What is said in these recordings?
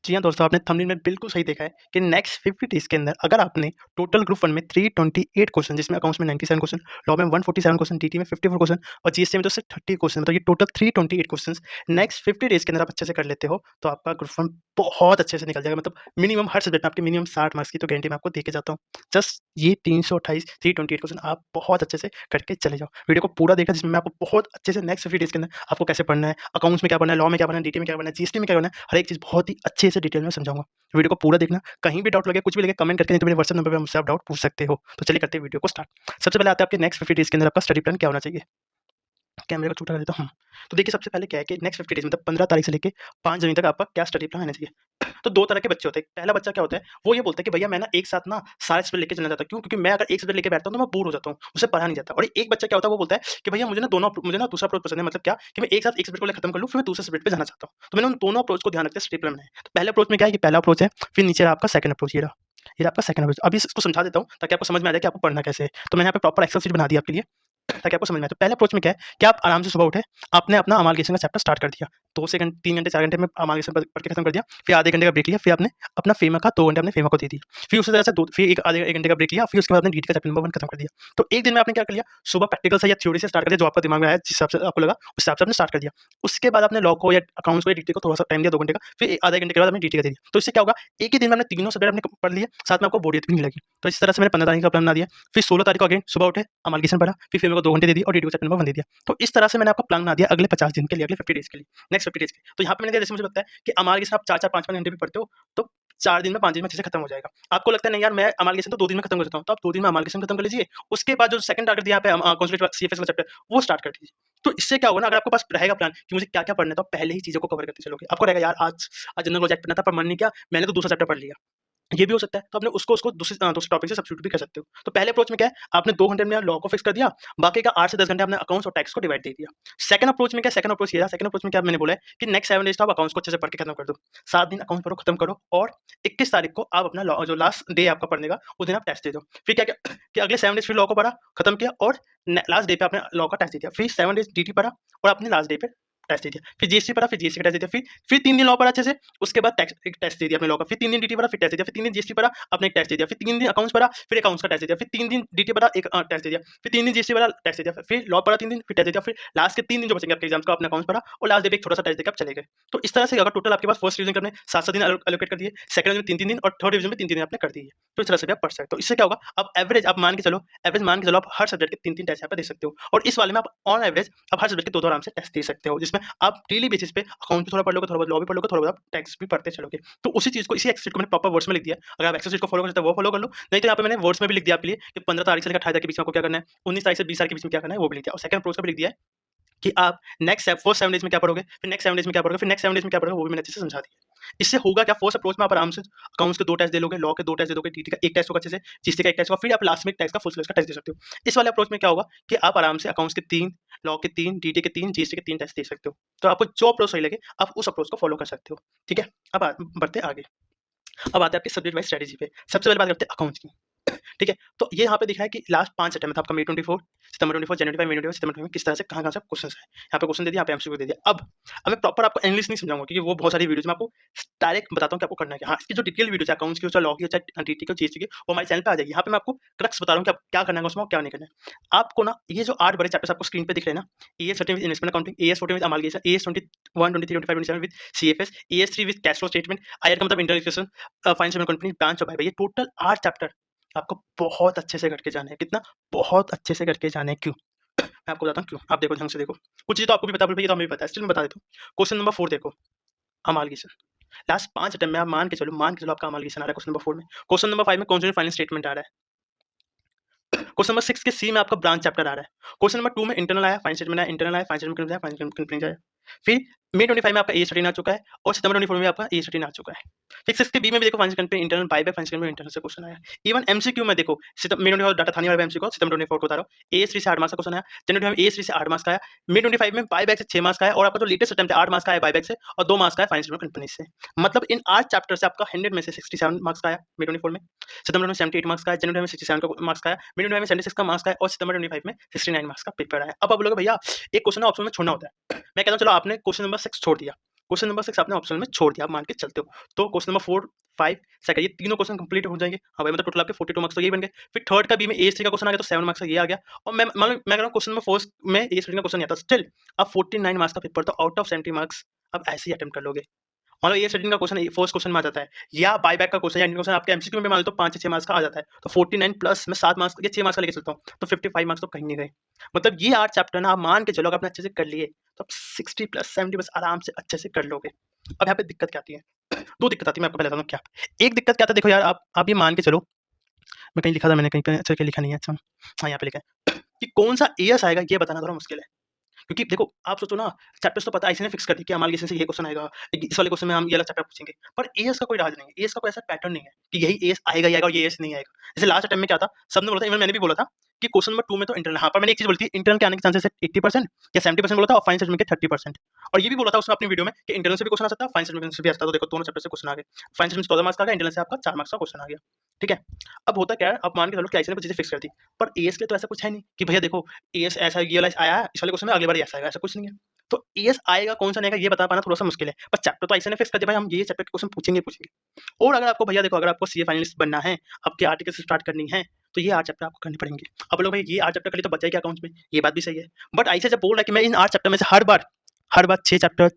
जी हाँ दोस्तों, आपने थंबनेल में बिल्कुल सही देखा है कि नेक्स्ट 50 डेज़ के अंदर अगर आपने टोटल ग्रुप 1 में 328 क्वेश्चन, जिसमें अकाउंट्स में 97 क्वेश्चन, लॉ में 147 क्वेश्चन, डीटी में 54 क्वेश्चन और जीएसटी में तो सिर्फ 30 क्वेश्चन, मतलब ये टोटल 328 क्वेश्चंस नेक्स्ट 50 डेज़ के अंदर आप अच्छे से कर लेते हो, तो आपका ग्रुप 1 बहुत अच्छे से निकल जाएगा। मतलब मिनिमम हर सब्जेक्ट में आपके मिनिमम 60 मार्क्स की तो गारंटी मैं आपको दे के जाता हूँ। जस्ट ये 328 328 क्वेश्चन आप बहुत अच्छे से करके चले जाओ। वीडियो को पूरा देखा, जिसमें मैं आपको बहुत अच्छे से नेक्स्ट 50 डेज़ के अंदर आपको कैसे पढ़ना है, अकाउंट्स में क्या पढ़ना है, लॉ में क्या पढ़ना है, डीटी में क्या पढ़ना है, जीएसटी में क्या करना है, हर एक चीज़ बहुत ही अच्छे से डिटेल में समझाऊँगा। वीडियो को पूरा देखना, कहीं भी डाउट लगे, कुछ भी लगे कमेंट करके, नहीं तो मेरे व्हाट्सएप नंबर पे मुझसे आप डाउट पूछ सकते हो। तो चलिए करते हैं वीडियो को स्टार्ट। सबसे पहले आते हैं आपके नेक्स्ट 50 डेज़ के अंदर आपका स्टडी प्लान क्या होना चाहिए। कैमरे को छोटा कर देता हूँ। तो देखिए सबसे पहले क्या है कि नेक्स्ट 50 डेज़ मतलब 15 तारीख से लेके 5 जनवरी तक आपका क्या स्टडी प्लान रहना चाहिए। तो 2 तरह के बच्चे होते हैं। पहला बच्चा क्या होता है, वो ये बोलता है कि भैया मैं ना एक साथ ना सारे सब्जेक्ट लेके चलना चाहता हूँ। क्यों? क्योंकि मैं अगर एक सब्जेक्ट लेके बैठता हूँ तो मैं बोर हो जाता हूँ, मुझसे पढ़ा नहीं जाता। और एक बच्चा क्या होता है, वो बोलता है कि भैया मुझे ना दूसरा अप्रोच पसंद है। मतलब क्या कि मैं एक साथ एक सब्जेक्ट को लेके खत्म कर लूँ, फिर मैं दूसरे सब्जेक्ट पे जाना चाहता हूँ। तो मैंने उन दोनों अप्रोच को ध्यान रखते हुए स्टडी प्लान बनाया है। तो पहले अप्रोच में क्या है कि पहला अप्रोच है, फिर नीचे रहा आपका सेकंड अप्रोच, ये रहा आपका सेकंड अप्रोच। अभी इसको समझा देता हूँ ताकि आपको समझ में आ जाए कि आपको पढ़ना कैसे है। तो मैंने यहाँ पे प्रॉपर एक्सेल शीट बना दी आपके लिए ताकि आपको समझ में आए। तो पहले अप्रोच में क्या है कि आप आराम से सुबह उठे, आपने अपना अमालगेशन का चैप्टर स्टार्ट कर दिया। 2 से 3 घंटे 4 घंटे में अमालगेशन पढ़ के खत्म कर दिया। फिर आधे घंटे का ब्रेक लिया, फिर आपने अपना फेमा का 2 घंटे आपने फेमा को दे दी। फिर उसी तरह से फिर एक आधे 1 घंटे का ब्रेक लिया, फिर उसके बाद आपने डीटी का चैप्टर नंबर 1 खत्म कर दिया। तो एक दिन में आपने क्या कर लिया, सुबह प्रैक्टिकल से या थ्योरी से स्टार्ट कर दिया, जो आपका दिमाग में आया, जिस हिसाब से आपको लगा, उस हिसाब से आपने स्टार्ट कर दिया। उसके बाद आपने लॉ को या अकाउंट्स को या डीटी को थोड़ा-सा टाइम दिया 2 घंटे का, फिर आधे घंटे के बाद आपने डीटी का दे दिया। तो इससे क्या होगा, एक ही दिन में आपने तीनों सब्जेक्ट आपने पढ़ लिए, साथ में आपको बोरियत भी नहीं लगी। तो इस तरह से मैंने 15 तारीख का प्लान बना दिया। फिर 16 तारीख को अगेन सुबह उठे, अमालगेशन पढ़ा, फिर फेमा को 2 घंटे दे दिए और डीटी को चैप्टर नंबर 1 दे दिया। तो इस तरह से मैंने आपका प्लान बना दिया अगले 50 दिन के लिए, अगले 50 डेज़ के लिए, नेक्स्ट 50 डेज़ के लिए। तो यहाँ पे मैंने जैसे मुझे लगता है कि अमालगेशन आप 4-4 5-5 घंटे भी पढ़ते हो, तो 4 दिन में 5 दिन में अच्छे से खत्म हो जाएगा। आपको लगता है नहीं यार मैं अमालगेशन तो 2 दिन में खत्म कर देता हूँ, तो आप 2 दिन में अमालगेशन खत्म कर लीजिए। उसके बाद जो सेकंड टारगेट दिया यहाँ पे कंसोलिडेट सीएफएस वाला चैप्टर, वो स्टार्ट कर दीजिए। तो इससे क्या होगा ना, अगर आपके पास रहेगा प्लान कि मुझे क्या-क्या पढ़ना है, तो आप पहले ही चीज़ों को कवर करते चलोगे। आपको रहेगा यार आज जनरल नॉलेज पढ़ना था पर मन नहीं किया, मैंने तो दूसरा चैप्टर पढ़ लिया। ये भी हो सकता है, तो आपने उसको दूसरे टॉपिक से सब्स्टिट्यूट भी कर सकते हो। तो पहले अप्रोच में क्या है, आपने 2 घंटे में लॉ को फिक्स कर दिया, बाकी का 8 से 10 घंटे आपने अकाउंट्स और टैक्स को डिवाइड दे दिया। सेकंड अप्रोच में क्या, सेकंड अप्रोच ये रहा, सेकंड अप्रोच में क्या मैंने बोला है कि नेक्स्ट 7 डेज़ तो आप अकाउंट्स को अच्छे से पढ़ के खत्म कर दो। 7 दिन अकाउंट्स पढ़ो, खत्म करो और 21 तारीख को आप अपना लॉ जो लास्ट डे आपका पढ़ने का, उस दिन आप टेस्ट दे दो। फिर क्या-क्या कि अगले 7 डेज़ फिर लॉ को पढ़ा, खत्म किया और लास्ट डे पे आपने लॉ का टेस्ट दे दिया। फिर 7 डेज़ डीटी पढ़ा और आपने लास्ट डे पे टेस्ट दे दिया। फिर जीएसटी पढ़ा, फिर जीएसटी का टेस्ट दे दिया। फिर 3 दिन लॉ पढ़ा अच्छे से, उसके बाद टैक्स एक टेस्ट दे दिया आपने लॉ का। फिर 3 दिन डीटी पढ़ा, फिर टेस्ट दे दिया। फिर 3 दिन जीएसटी पढ़ा, आपने एक टेस्ट दे दिया। फिर 3 दिन अकाउंट्स पढ़ा, फिर अकाउंट्स का टेस्ट दे दिया। फिर 3 दिन डीटी पढ़ा, एक टेस्ट दे दिया। फिर 3 दिन जीएसटी पढ़ा, टेस्ट दे दिया। फिर लॉ पढ़ा 3 दिन, फिर टेस्ट दे दिया। फिर लास्ट के 3 दिन जो बचेंगे आपके एग्जाम्स का, आपने अकाउंट्स पढ़ा और लास्ट डे पे एक छोटा-सा टेस्ट देके आप चले गए। तो इस तरह से अगर टोटल आपके पास फर्स्ट रिवीजन करने 7-7 दिन एलोकेट कर दिए, सेकंड रिवीजन में 3-3 दिन और थर्ड रिवीजन में 3-3 दिन आपने कर दिए। तो इस तरह से भी आप पढ़ सकते हो। तो इससे क्या होगा, आप एवरेज आप मान के चलो, आप हर सब्जेक्ट के 3-3 टेस्ट यहाँ पे दे सकते हो। और इस वाले में आप ऑन एवरेज आप हर सब्जेक्ट के 2-2 आराम से टेस्ट दे सकते हो, जिसमें आप डेली बेसिस पे अकाउंट भी थोड़ा पढ़ लोगे, थोड़ा बहुत लॉ भी पढ़ लोगे, थोड़ा बहुत आप टैक्स भी पढ़ते चलोगे। तो उसी चीज़ को, इसी एक्सरसाइज को मैंने प्रॉपर वर्ड्स में लिख दिया है। अगर आप एक्सरसाइज को फॉलो कर सकते हो वो फॉलो कर लो, नहीं तो यहाँ पे मैंने वर्ड्स में भी लिख दिया आपके लिए कि 15 तारीख से लेकर 28 तारीख के बीच में आपको क्या करना है, 19 तारीख से 20 तारीख के बीच में क्या करना है, वो भी लिख दिया। और सेकंड अप्रोच का भी लिख दिया है कि आप फर्स्ट 7 डेज़ में क्या पढ़ोगे, फिर नेक्स्ट 7 डेज़ में क्या पढ़ोगे, फिर नेक्स्ट 7 डेज़ में क्या पढ़ोगे, वो भी मैंने अच्छे से समझा दिया। इससे होगा क्या, फर्स्ट अप्रोच में आप आराम से अकाउंट्स के 2 टेस्ट दे लोगे, लॉ के 2 टेस्ट दे दोगे, डीटी का 1 टेस्ट होगा अच्छे से, जीएसटी का 1 टेस्ट होगा, फिर आप लास्ट में एक टैक्स का फुल सिलेबस का टेस्ट दे सकते हो। इस वाले अप्रोच में क्या होगा कि आप आराम से अकाउंट्स के 3, लॉ के 3, डीटी के 3, जीएसटी के 3 टेस्ट दे सकते हो। तो आपको जो अप्रोच सही लगे, आप उस अप्रोच को फॉलो कर सकते हो। ठीक है? अब बढ़ते आगे। अब आते हैं आपके सब्जेक्ट वाइज़ स्ट्रैटेजी पे। सबसे पहले बात करते हैं अकाउंट्स की। ठीक है? तो ये यहाँ पे दिख रहा है कि लास्ट 5 अटेम्प्ट था आपका मई 24, सितंबर 24, जनवरी 25, मई 24, सितंबर 25 किस तरह से कहाँ-कहाँ से क्वेश्चन्स आए। यहाँ पे क्वेश्चन दे दिया, यहाँ पे एमसीक्यू दे दिया। अब मैं प्रॉपर आपको इंग्लिश नहीं समझाऊँगा क्योंकि वो बहुत सारी वीडियोज़ में आपको डायरेक्ट बताता हूँ कि आपको करना क्या है। हाँ, इसकी जो डिटेल वीडियोज़ है अकाउंट्स की हो, चाहे लॉ की हो, चाहे डीटी की हो, जीएसटी की हो, वो हमारे चैनल पे आ जाएगी। यहाँ पे मैं आपको क्रक्स बता रहा हूँ कि आप क्या करना है उसमें और क्या नहीं करना है। आपको ना ये जो 8 बड़े चैप्टर्स आपको स्क्रीन पे दिख रहे हैं ना, AS 13 with investment accounting, AS 14 with amalgamation, AS 21, 23, 25, 27 with CFS, AS 3 with cash flow statement, I R मतलब international financial company, branch of bye bye, ये टोटल 8 चैप्टर आपको बहुत अच्छे से करके जाने हैं। कितना? बहुत अच्छे से करके जाने हैं। क्यों? मैं आपको बताता हूँ क्यों। आप देखो ढंग से देखो। कुछ चीज़ें तो आपको भी पता है, ये तो हमें भी पता है, स्टिल मैं बता देता हूँ। क्वेश्चन नंबर 4 देखो, अमालगेशन। लास्ट 5 अटेम्प्ट में आप मान के चलो आपका अमालगेशन आ रहा है क्वेश्चन नंबर 4 में। क्वेश्चन नंबर 5 में कंसोलिडेटेड फाइनेंस स्टेटमेंट आ रहा है। क्वेश्चन नंबर 6 के सी में आपका ब्रांच चैप्टर आ रहा है। क्वेश्चन नंबर 2 में इंटरनल आया, फाइनेंस स्टेटमेंट आया, इंटरनल आया, फाइनेंस स्टेटमेंट आया, फाइनेंस कंपनी आया। फिर मई 25 में आपका एएस 13 आ चुका है और सितंबर 24 में आपका एएस 13 आ चुका है। फिर 6 के बी में भी देखो finance company internal, buyback finance company internal से क्वेश्चन आया। इवन एमसीक्यू में देखो मई 24 डाटा था नहीं वाला एमसीक्यू, सितंबर 24 को बता रहा हूँ। एएस 3 से 8 मार्क्स का क्वेश्चन आया, जनवरी 25 में एएस 3 से 8 मार्क्स का आया, मई 25 में बायबैक से 6 मार्क्स का आया और आपका जो लेटेस्ट अटेम्प्ट है 8 मार्क्स का आया बायबैक से और 2 मार्क्स का है फाइनेंस स्टेटमेंट कंपनी से। मतलब इन 8 चैप्टर से आपका 100 में से 67 मार्क्स का आया मई 24 में, सितंबर में 78 मार्क्स का आया, जनवरी में 67 का मार्क्स का आया, मई 25 में 76 का मार्क्स का आया और सितंबर 25 में 69 मार्क्स का पेपर आया। अब आप बोलोगे भैया एक क्वेश्चन ऑप्शन में छोड़ना होता है। मैं कहता हूँ चलो आपने क्वेश्चन नंबर 6 छोड़ दिया, क्वेश्चन नंबर 6 आपने ऑप्शन में छोड़ दिया, आप मान के चलते हो। तो क्वेश्चन नंबर 4, 5, सेकंड, ये तीनों क्वेश्चन कंप्लीट हो जाएंगे। हाँ भाई, मतलब टोटल आपके 42 मार्क्स तो ये बन गए। फिर थर्ड का बी में एएसटी का क्वेश्चन आ गया, तो 7 मार्क्स का ये आ गया। और मैं कह रहा हूँ क्वेश्चन नंबर 4 में एएसटी का क्वेश्चन नहीं आता, स्टिल आप 49 मार्क्स का पेपर, तो आउट ऑफ 70 मार्क्स आप ऐसे ही अटेम्प्ट कर लोगे। मान लो ये सेटिंग का क्वेश्चन फर्स्ट क्वेश्चन में आ जाता है, या बायबैक का क्वेश्चन या इंटर क्वेश्चन आपके एमसीक्यू में मान लो तो 5 से 6 मार्क्स का आ जाता है, तो 49 प्लस मैं 7 मार्क्स या 6 मार्क्स का लेके चलता हूँ, तो 55 मार्क्स तो कहीं नहीं गए। मतलब ये 8 चैप्टर ना आप मान के चलो, अगर आपने अच्छे से कर लिए तो आप 60 प्लस 70 बस आराम से अच्छे से कर लोगे। अब यहाँ पे दिक्कत क्या आती है? 2 दिक्कत आती है, मैं आपको पहले बताता हूँ क्या। एक दिक्कत क्या आता है, देखो यार, आप ये मान के चलो, मैं कहीं लिखा था, मैंने कहीं पे अच्छा लिखा नहीं है, अच्छा हाँ यहाँ पे लिखा है कि कौन सा एएस आएगा ये बताना थोड़ा मुश्किल है। क्योंकि देखो आप सोचो ना, चैप्टर्स तो पता है, इसने फिक्स कर दी कि हमारे से ये क्वेश्चन आएगा, इस वाले क्वेश्चन में हम ये वाला चैप्टर पूछेंगे, पर एएस का कोई राज नहीं है, एएस का कोई ऐसा पैटर्न नहीं है कि यही एएस आएगा ही आएगा और ये एएस नहीं आएगा। जैसे लास्ट अटेम्प्ट में क्या था, सबने बोला था, इवन मैंने भी बोला था कि क्वेश्चन नंबर 2 में तो इंटरनल, हाँ, पर मैंने एक चीज बोली थी, इंटरनल के आने के चांसेस है 80% या 70% बोला था, और फाइनल सेटलमेंट के 30%। और ये भी बोला था उसमें अपनी वीडियो में कि इंटरनल से भी क्वेश्चन आ सकता है, फाइनल सेटलमेंट से भी आ सकता है। तो देखो दोनों चैप्टर से क्वेश्चन आ गए, फाइनल सेटलमेंट 14 मार्क्स का आ गया, इंटरनल से आपका 4 मार्क्स का क्वेश्चन आ गया। ठीक है, अब होता क्या है, आप मान के चलो कि ऐसे कुछ चीजें फिक्स कर दी, पर एएस के लिए तो ऐसा कुछ है नहीं कि भैया देखो एएस ऐसा ये वाला आया इस वाले क्वेश्चन में, अगली बार ऐसा आएगा, ऐसा कुछ नहीं है। तो एएस आएगा कौन सा नहीं आएगा ये बता पाना थोड़ा-सा मुश्किल है। पर चैप्टर तो ऐसे ने फिक्स कर दिया भाई, हम ये चैप्टर के क्वेश्चन पूछेंगे पूछेंगे। और अगर आपको भैया देखो, अगर आपको सीए फाइनलिस्ट बनना है, आपके आर्टिकल से स्टार्ट करनी है, तो ये 8 चैप्टर आपको करने पड़ेंगे। अब लोग भाई ये 8 चैप्टर कर लिए तो बचा ही क्या अकाउंट्स में? ये बात भी सही है। बट ऐसे जब बोल रहा है कि मैं इन 8 चैप्टर में से हर बार 6 चैप्टर,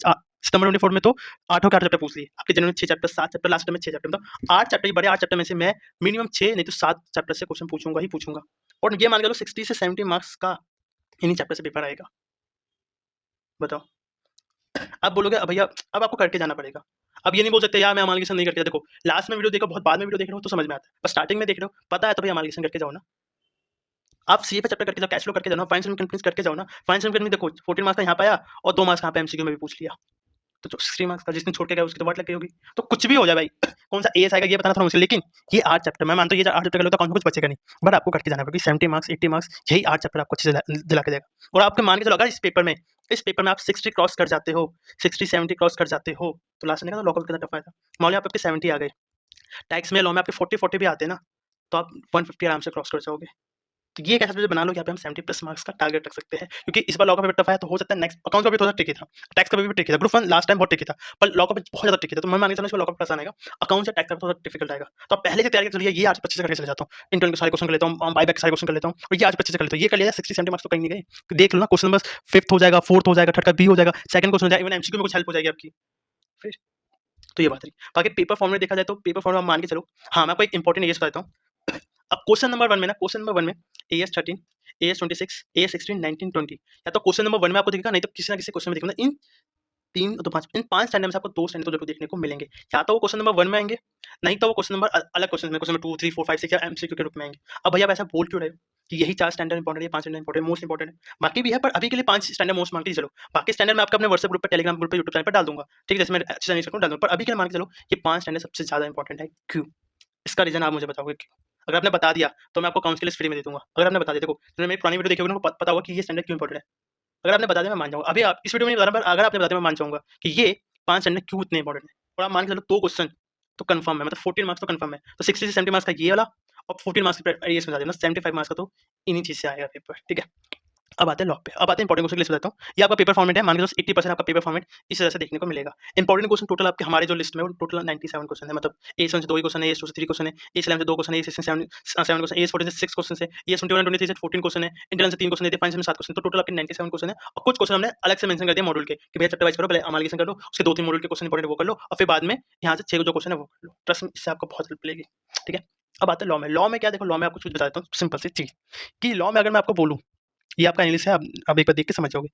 सितंबर 24 में तो 8 के 8 चैप्टर पूछ लिए। आपके जनवरी में 6 चैप्टर, 7 चैप्टर, लास्ट में 6 चैप्टर, मतलब 8 चैप्टर, ये बड़े 8 चैप्टर में से मैं मिनिमम 6 नहीं तो 7 चैप्टर से क्वेश्चन पूछूंगा ही पूछूंगा। और ये मान के चलो 60 से 70 मार्क्स का इन्हीं चैप्टर से पेपर आएगा। बताओ, आप बोलोगे अब भैया अब आपको करके जाना पड़ेगा। अब ये नहीं बोल सकते यार मैं अमालगेशन नहीं करके, देखो लास्ट में वीडियो देखो, बहुत बाद में वीडियो देख रहे हो तो समझ में आता है, पर स्टार्टिंग में देख रहे हो पता है तो भैया अमालगेशन करके जाओ ना। आप सीए पे चैप्टर करके जाओ, कैश फ्लो करके जाओ, फाइनेंशियल कंपनीज करके जाओ ना। फाइनेंशियल कंपनी देखो 14 मार्क्स का यहाँ पे आया और 2 मार्क्स का यहाँ पे एमसीक्यू में भी पूछ लिया, तो जो 3 मार्क्स का जिसने छोड़ के गया उसकी तो वाट लग गई होगी। तो कुछ भी हो जाए भाई, कौन सा एएस आएगा ये बताना थोड़ा मुश्किल, लेकिन ये 8 चैप्टर मैं मानता हूँ, ये 8 चैप्टर कर लो तो अकाउंट में कुछ बचेगा नहीं, बट आपको करके जाना पड़ेगा। 70 मार्क्स 80 मार्क्स यही 8 चैप्टर आपको अच्छे से दिला के देगा। और आपके मान के चलो अगर इस पेपर में आप 60 क्रॉस कर जाते हो, 60 70 क्रॉस कर जाते हो, तो लास्ट में लॉकआउट कितना टफ आएगा। मान लो आपके 70 आ गए, टैक्स में लॉ में आपके 40 भी आते हैं ना, तो आप 150 आराम से क्रॉस कर जाओगे। तो ये एक ऐसा बना लो, यहाँ पे हम 70 प्लस मार्क्स का टारगेट रख सकते हैं, क्योंकि इस बार लॉ का पेपर टफ है, तो हो सकता है नेक्स्ट अकाउंट का भी थोड़ा ट्रिकी था, टैक्स का भी ट्रिकी था, ग्रुप 1 लास्ट टाइम बहुत ट्रिकी था, पर लॉ का बहुत ज्यादा ट्रिकी था। तो मैं मान के चलो इस बार लॉ का प्लस आएगा, अकाउंट से टैक्स का थोड़ा डिफिकल्ट आएगा। तो आप पहले से तैयारी कर चलिए, ये आज 25 से करके चले जाता हूँ, इंटरनल के सारे क्वेश्चन कर लेता हूँ, बायबैक के सारे क्वेश्चन कर लेता हूँ, और ये आज 25 से कर लेता हूँ, ये कर लिया 60 70 मार्क्स तो कहीं नहीं गए। देख लो ना, क्वेश्चन नंबर 5th हो जाएगा, 4th हो जाएगा, 3rd का बी हो जाएगा, सेकंड क्वेश्चन हो जाएगा, इवन एमसीक्यू में कुछ हेल्प हो जाएगी आपकी। फिर तो ये बात रही। बाकी पेपर फॉर्म में देखा जाए तो पेपर फॉर्म आप मान के चलो, हाँ मैं आपको एक इंपॉर्टेंट ये बता देता हूँ। अब क्वेश्चन नंबर 1 में ना, क्वेश्चन नंबर 1 में एएस 13, एएस 26, एएस 16, 19, 20, या तो क्वेश्चन नंबर 1 में आपको दिखेगा, नहीं तो किसी ना किसी क्वेश्चन में दिखेगा। इन 3 तो 5, इन 5 स्टैंडर्ड में से आपको 2 स्टैंडर्ड तो जरूर देखने को मिलेंगे, या तो वो क्वेश्चन नंबर 1 में आएंगे, नहीं तो वो क्वेश्चन नंबर अलग क्वेश्चन में, क्वेश्चन नंबर 2, 3, 4, 5, 6 या एमसीक्यू के रूप में आएंगे। अब भैया आप ऐसा बोल क्यों रहे हो कि यही 4 स्टैंडर्ड इंपॉर्टेंट है, 5 स्टैंडर्ड इंपॉर्टेंट, मोस्ट इंपॉर्टेंट है, बाकी भी है, पर अभी के लिए 5 स्टैंडर्ड मोस्ट मान के चलो। बाकी स्टैंडर्ड मैं आपका अपने व्हाट्सएप ग्रुप पे, टेलीग्राम ग्रुप पे, यूट्यूब चैनल पर डाल दूंगा, ठीक है, जैसे मैं अच्छे से नहीं सकूँ डाल दूंगा, पर अभी के लिए मान के चलो ये 5 स्टैंडर्ड सबसे ज्यादा इंपॉर्टेंट है। क्यों? इसका रीजन आप मुझे बताओगे क्यों? अगर आपने बता दिया तो मैं आपको काउंसिल फ्री में दे दूंगा। अगर आपने बता दिया, देखो मैंने मेरी पुरानी वीडियो देखी होगी, उनको पता होगा कि ये स्टैंडर्ड क्यों इंपॉर्टेंट है। अगर आपने बता दिया मैं मान जाऊंगा, अभी आप इस वीडियो में नहीं बता रहा, पर अगर आपने बता दिया मैं मान जाऊंगा कि ये 5 स्टैंडर्ड क्यों इतने इंपॉर्टेंट है। और आप मान के चलो 2 क्वेश्चन तो कंफर्म है, मतलब 14 मार्क्स तो कंफर्म है, तो 60 से 70 मार्क्स का ये वाला और 14 मार्क्स का ये बता देना, 75 मार्क्स का तो इन्हीं चीज से आएगा पेपर, ठीक है। अब आते हैं लॉ पे, अब आते हैं इंपॉर्टेंट क्वेश्चन की लिस्ट बताता हूँ। ये आपका पेपर फॉर्मेट है, मान के चलो 80% आपका पेपर फॉर्मेट इस तरह से देखने को मिलेगा। इंपॉर्टेंट क्वेश्चन टोटल आपके हमारे जो लिस्ट में, वो टोटल 97 क्वेश्चन है, मतलब ए7 से 2 ही क्वेश्चन है, ए2 से 3 क्वेश्चन है, ए11 से 2 क्वेश्चन है, ए16 से 7 क्वेश्चन, ए14 से 6 क्वेश्चन है, ए21 23 से 14 क्वेश्चन है, इंटरनल से 3 क्वेश्चन है, फाइनेंस में 7 क्वेश्चन, तो टोटल आपके 97 क्वेश्चन है। और कुछ क्वेश्चन हमने अलग से मेंशन कर दिया मॉड्यूल के कि भैया चैप्टर वाइज करो, पहले अमालगेशन कर लो, उसके 2-3 मॉड्यूल के क्वेश्चन इंपॉर्टेंट वो कर लो, और फिर बाद में यहाँ से 6 जो क्वेश्चन है वो कर लो। ट्रस्ट में इससे आपको बहुत हेल्प मिलेगी, ठीक है। अब आते हैं लॉ में। लॉ में क्या, देखो लॉ में आपको कुछ बता देता हूँ सिंपल सी चीज, कि लॉ में अगर मैं आपको बोलूँ, ये आपका इंग्लिश है, आप एक बार देख के समझ जाओगे।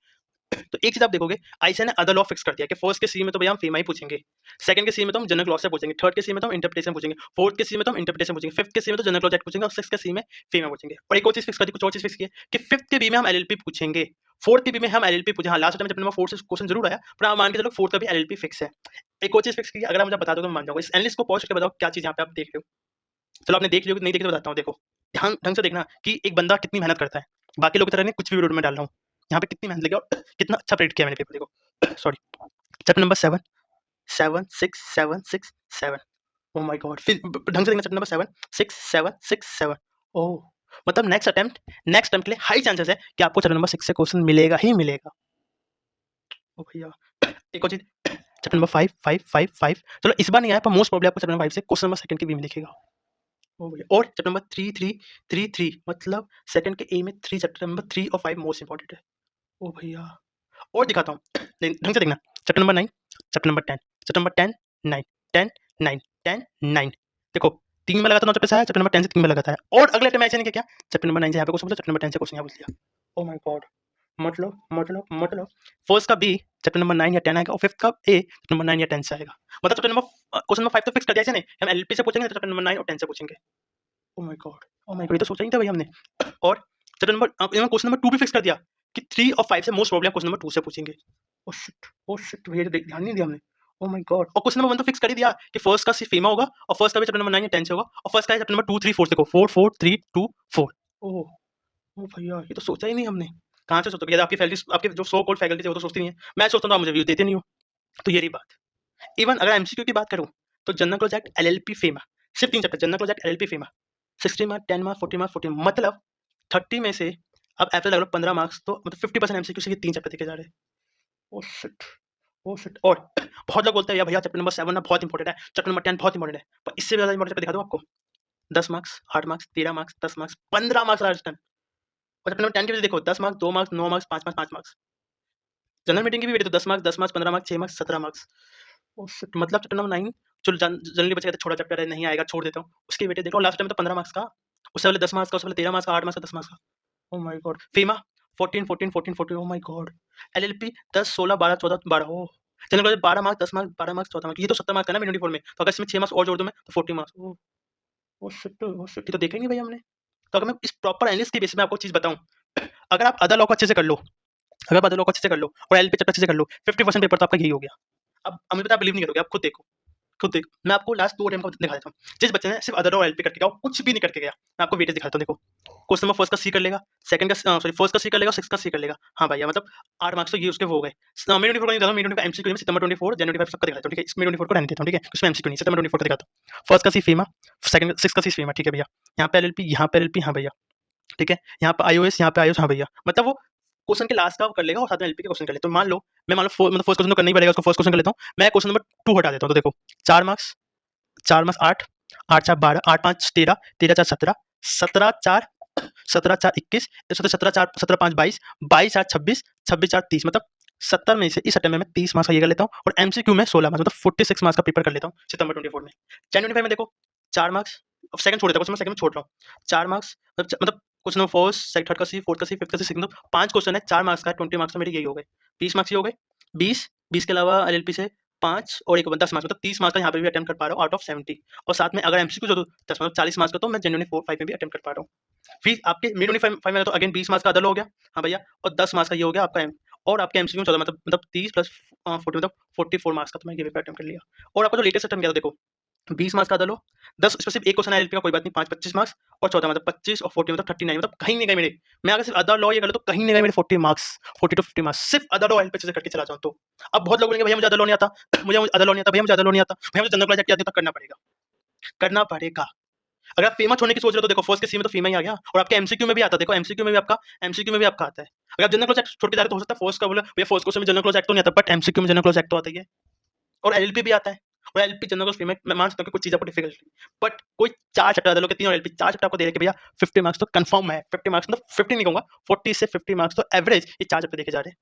तो एक चीज आप देखोगे, आईसीएआई ने अदर लॉ फिक्स कर दिया कि फर्स्ट के सी में तो भैया हम फीमा ही पूछेंगे, सेकंड के सी में तो हम जनरल लॉ से पूछेंगे, थर्ड के सी में तो हम इंटरप्रिटेशन पूछेंगे, फोर्थ के सी में तो हम इंटरप्रिटेशन पूछेंगे, फिफ्थ के सी में तो जनरल लॉ जेट पूछेंगे, और सिक्स्थ के सी में फीमा पूछेंगे। और एक और चीज फिक्स कर दी, कुछ और चीज फिक्स की है कि फिफ्थ के बी में हम एलएलपी पूछेंगे, फोर्थ के बी में हम एलएलपी पूछे। हाँ लास्ट टाइम जब नंबर 4 से क्वेश्चन जरूर आया, पर आप मान के चलो फोर्थ का भी एलएलपी फिक्स है। एक और चीज फिक्स की, अगर आप मुझे बता दो तो मैं मान जाऊंगा। इस एनालिस्ट को पॉज करके बताओ क्या चीज यहाँ पे आप देख रहे हो। चलो आपने देख लियो, नहीं देखे तो बताता हूँ। देखो ध्यान ढंग से देखना कि एक बंदा कितनी मेहनत करता है, बाकी लोग की तरह नहीं कुछ भी वीडियो में डाल रहा हूँ। यहाँ पे कितनी मेहनत लगी और कितना अच्छा प्रेडिक्ट किया मैंने पेपर, देखो sorry, chapter number 7 7 6 7 6 7, oh my God, फिर ढंग से देखना, चैप्टर नंबर 7 6 7 6 7, ओह मतलब नेक्स्ट अटेम्प्ट के लिए हाई चांसेस है कि आपको चैप्टर नंबर 6 से क्वेश्चन मिलेगा ही मिलेगा। ओ भैया एक और चीज, चैप्टर नंबर 5 5 5 5 चलो इस बार नहीं आया, पर मोस्ट प्रॉब्ली आपको चैप्टर नंबर 5 से क्वेश्चन नंबर सेकंड के बी में दिखेगा। ओ भैया, और चैप्टर नंबर 3 3 3 3 मतलब सेकंड के ए में 3 चैप्टर नंबर 3 और 5 मोस्ट इंपॉर्टेंट है। ओ भैया, और दिखाता हूँ, ढंग से देखना। Chapter number 9, chapter number 10, chapter number 10 9 10 9 10 9, देखो 3 में लगाता हूँ, चैप्टर से आया, चैप्टर नंबर 10 से 3 में लगाता है, और अगले अटेम्प्ट में ऐसे नहीं किया, क्या चैप्टर नंबर 9 से यहाँ पे क्वेश्चन पूछा, चैप्टर नंबर 10 से क्वेश्चन यहाँ पूछ लिया। ओ माय गॉड, मतलब फर्स्ट का बी चैप्टर नंबर 9 या 10 आएगा, और फिफ्थ का ए चैप्टर नंबर 9 या 10 से आएगा। मतलब चैप्टर नंबर क्वेश्चन नंबर 5 तो फिक्स कर दिया ऐसे नहीं, हम एलएलपी से पूछेंगे, चैप्टर नंबर 9 और 10 से पूछेंगे। ओ माय गॉड, ये तो सोचा ही था भाई हमने। और चैप्टर नंबर क्वेश्चन नंबर 2 भी फिक्स कर दिया कि 3 और 5 से मोस्ट प्रॉब्लम क्वेश्चन नंबर 2 से पूछेंगे। ओ शिट भैया, ध्यान नहीं दिया हमने। ओ माय गॉड, और क्वेश्चन नंबर 1 तो फिक्स कर ही दिया कि फर्स्ट का सिर्फ फीमा होगा, और फर्स्ट का भी चैप्टर नंबर 9 या 10 से होगा, और फर्स्ट का चैप्टर नंबर 2 3 4 देखो 4 4 3 2 4। ओह ओ भैया, ये तो सोचा ही नहीं हमने। कहाँ से सोचा भैया, आपकी जो सो कॉल्ड फैकल्टी है वो तो सोचती नहीं है, मैं सोचता हूँ आप मुझे व्यूज देते नहीं हो। तो ये रही बात। इवन अगर एमसीक्यू की बात करूँ, तो general clause act LLP FEMA, सिर्फ 3 chapter, general clause act LLP FEMA 60 marks 10 marks 40 marks 40, मतलब 30 में से अब एवरेज लगा लो 15 मार्क्स, तो मतलब 50% एमसीक्यू से ये 3 चैप्टर देखे जा रहे हैं। Oh shit, oh shit. और बहुत लोग बोलते हैं भैया चैप्टर नंबर 7 ना बहुत इंपॉर्टेंट है, चैप्टर नंबर 10 बहुत इंपॉर्टेंट है, पर इससे ज़्यादा इंपॉर्टेंट चैप्टर दिखा दूँ आपको। 10 marks 8 marks 13 marks 10 marks 15 marks last time. और चैप्टर नंबर 10 की वजह देखो 10 marks 2 marks 9 marks 5 marks 5 marks. General meeting की भी वजह तो 10 marks 10 marks 15 marks 6 marks 17 marks. Oh shit, मतलब चैप्टर नंबर 9 जो जनरली बच्चे कहते हैं छोटा चैप्टर है, नहीं आएगा छोड़ देता हूँ, उसके वेटेज देखो लास्ट टाइम तो 15 मार्क्स का, उससे पहले 10 मार्क्स का, उससे पहले 13 मार्क्स का, 8 मार्क्स का, 10 मार्क्स का। Oh my god, FEMA 14 14 14 14, oh my god. LLP 10 16 12 14 12, oh. General college 12 marks 10 marks 12 marks 14 marks, ये तो 70 मार्क्स है ना मेन 24 में, तो अगर इसमें 6 मार्क्स और जोड़ दूं मैं तो 40 मार्क्स। ओह ओ शिट, ये तो देखा ही नहीं भाई हमने। तो अगर मैं इस प्रॉपर एनालिसिस के बेस में आपको चीज बताऊं, अगर आप अदर लॉ को अच्छे से कर लो, अगर आप अदर लॉ को अच्छे से कर लो और एलएलपी चैप्टर अच्छे से कर लो, 50% पेपर तो आपका यही हो गया। अब मुझे पता है, आप बिलीव नहीं करोगे, आप खुद देखो, खुद देखो, मैं आपको लास्ट 2 अटेम्प्ट का दिखा देता हूँ। जिस बच्चे ने सिर्फ अदर और एलपी करके गया, कुछ भी नहीं करके गया, मैं आपको वेटेज दिखाता हूँ, देखो। क्वेश्चन नंबर फर्स्ट का सी कर लेगा, सेकंड का सॉरी फर्स्ट का सी कर लेगा, सिक्स का सी कर लेगा। हाँ भैया, मतलब 8 मार्क्स तो ये उसके वो हो गए। मे 24 का नहीं दिखाता, मे 24 का एमसीक्यू में सितंबर 24 जनवरी 5 सबका दिखाता हूँ, ठीक है। इसमें 24 को रहने देता हूँ, ठीक है, इसमें एमसीक्यू नहीं, सितंबर 24 का दिखाता हूँ। फर्स्ट का सी फीमा, सेकंड सिक्स का सी फीमा, ठीक है भैया। यहाँ पे एलएलपी, यहाँ पे एलएलपी, हाँ भैया, ठीक है। यहाँ पे आईओएस, यहाँ पे आईओएस, हाँ भैया, मतलब वो क्वेश्चन के लास्ट का कर लेगा और साथ में एलपी के क्वेश्चन कर ले। तो मान लो मैं मतलब फर्स्ट क्वेश्चन तो करना ही पड़ेगा, उसको फर्स्ट क्वेश्चन कर लेता हूँ मैं, क्वेश्चन नंबर 2 हटा देता हूँ। तो देखो 4 मार्क्स 4 मार्क्स 8 8 4 12 8 5 13 13 4 17 17 4 17 4 21 17 4 17 5 22 22 4 26 26 4 30, मतलब 70 में से इस अटेम्प्ट में 30 मार्क्स का ये कर लेता हूँ, और एमसीक्यू में 16 मार्क्स, मतलब 46 मार्क्स का पेपर कर लेता हूँ सितंबर 24 में। जन 25 में देखो 4 मार्क्स, अब सेकंड छोड़ देता हूँ, क्वेश्चन सेकंड में छोड़ रहा हूँ। 4 मार्क्स मतलब question number first second third का सी, फोर्थ का सी, फिफ्थ का सी, सिक्स्थ, 5 क्वेश्चन है, 4 मार्क्स का, 20 मार्क्स तो मेरे यही हो गए, 20 मार्क्स ये हो गए। 20 के अलावा एलएलपी से 5 और एक 10 मार्क्स, मतलब 30 मार्क्स का यहाँ पे भी अटेम्प्ट कर पा रहा हूँ आउट ऑफ 70, और साथ में अगर एमसीक्यू जो 10 मतलब 40 मार्क्स का, तो मैं जेन्युइनली 4 5 में भी अटेम्प्ट कर पा रहा हूँ। फिर आपके मिड 25 में तो अगेन 20 मार्क्स का अदर हो गया, हाँ भैया, और 10 मार्क्स का ये हो गया आपका और आपके एमसीक्यू में 14, मतलब 30 प्लस 40, मतलब 44 मार्क्स का तो मैं ये पेपर अटेम्प्ट कर लिया। और आपका जो लेटेस्ट अटेम्प्ट किया था देखो 20 मार्क्स का अदर हो, 10 इसमें सिर्फ एक क्वेश्चन है एलपी का, कोई बात नहीं, 5 25 मार्क्स, और 14 मतलब 25 और 40 मतलब 39, मतलब कहीं नहीं गए मेरे। मैं अगर सिर्फ अदर लॉ ये कर लूं तो कहीं नहीं गए मेरे 40 मार्क्स, 40 टू 50 मार्क्स, सिर्फ अदर लॉ एलपी से करके चला जाऊं तो। अब बहुत लोग बोलेंगे भैया मुझे अदर लॉ नहीं आता, मुझे अदर लॉ नहीं आता, भैया मुझे अदर लॉ नहीं आता, भैया मुझे जनरल क्लॉज एक्ट आता, करना पड़ेगा, करना पड़ेगा। अगर आप फेमा छोड़ने की सोच रहे हो तो देखो फर्स्ट के सी में तो फेमा ही आ गया, और आपके एमसीक्यू में भी आता है, देखो एमसीक्यू में भी आपका आता है। अगर आप जनरल क्लॉज एक्ट छोड़ के जा रहे हो तो हो सकता है फर्स्ट का बोले भैया फर्स्ट क्वेश्चन में जनरल क्लॉज एक्ट तो नहीं आता, बट एमसीक्यू में जनरल क्लॉज एक्ट तो आता ही है, और एलएलपी भी आता है। और एलएलपी जनरल क्लॉज फेमा मैं मान सकता हूँ कि कुछ चीज़ आपको डिफिकल्ट, बट कोई 4 चैप्टर दे लो कि 3 और एलएलपी 4 चैप्टर आपको दे रहे कि भैया 50 मार्क्स तो कंफर्म है, 50 मार्क्स मतलब 50 नहीं कहूंगा, 40 से 50 मार्क्स तो एवरेज ये 4 चैप्टर देखे जा रहे हैं।